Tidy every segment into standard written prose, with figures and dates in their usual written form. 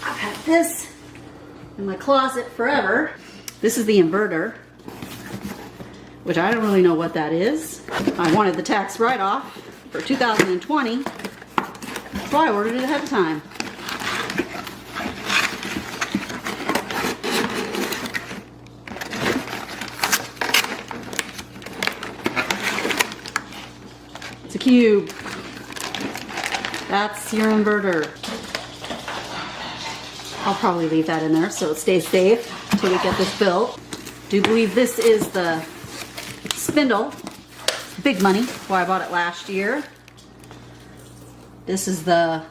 I've had this in my closet forever. This is the inverter, which I don't really know what that is. I wanted the tax write-off for 2020, so I ordered it ahead of time. It's a cube. That's your inverter. I'll probably leave that in there so it stays safe until we get this built. Do believe this is the spindle. Big money. That's why I bought it last year. This is the,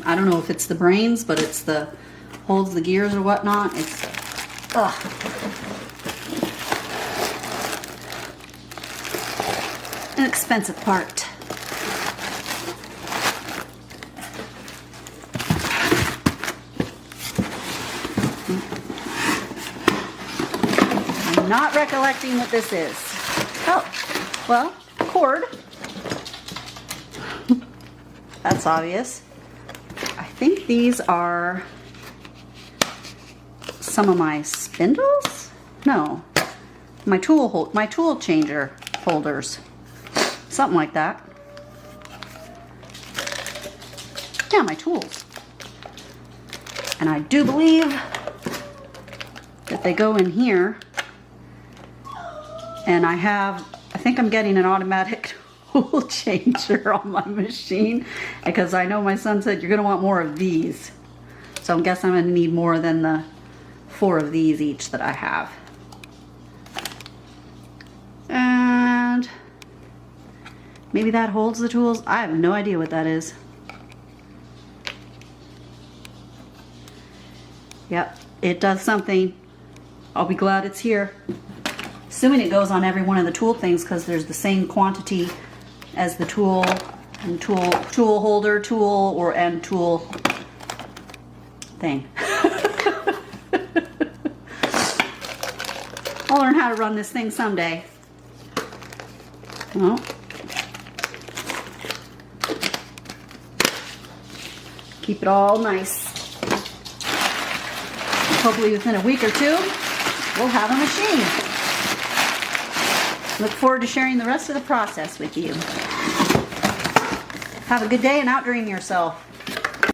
I don't know if it's the brains, but it's the, holds the gears or whatnot. It's, an expensive part. I'm not recollecting what this is. Oh, well, cord. That's obvious. I think these are some of my spindles? No, my tool changer holders. Something like that. Yeah, my tools. And I do believe that they go in here. And I think I'm getting an automatic tool changer on my machine, because I know my son said you're going to want more of these. So I guess I'm going to need more than the 4 of these each that I have. And maybe that holds the tools. I have no idea what that is. Yep, it does something. I'll be glad it's here. Assuming it goes on every one of the tool things, because there's the same quantity as the tool and tool holder, tool and tool thing. I'll learn how to run this thing someday. Well, keep it all nice. Hopefully within a week or two, we'll have a machine. Look forward to sharing the rest of the process with you. Have a good day and outdream yourself.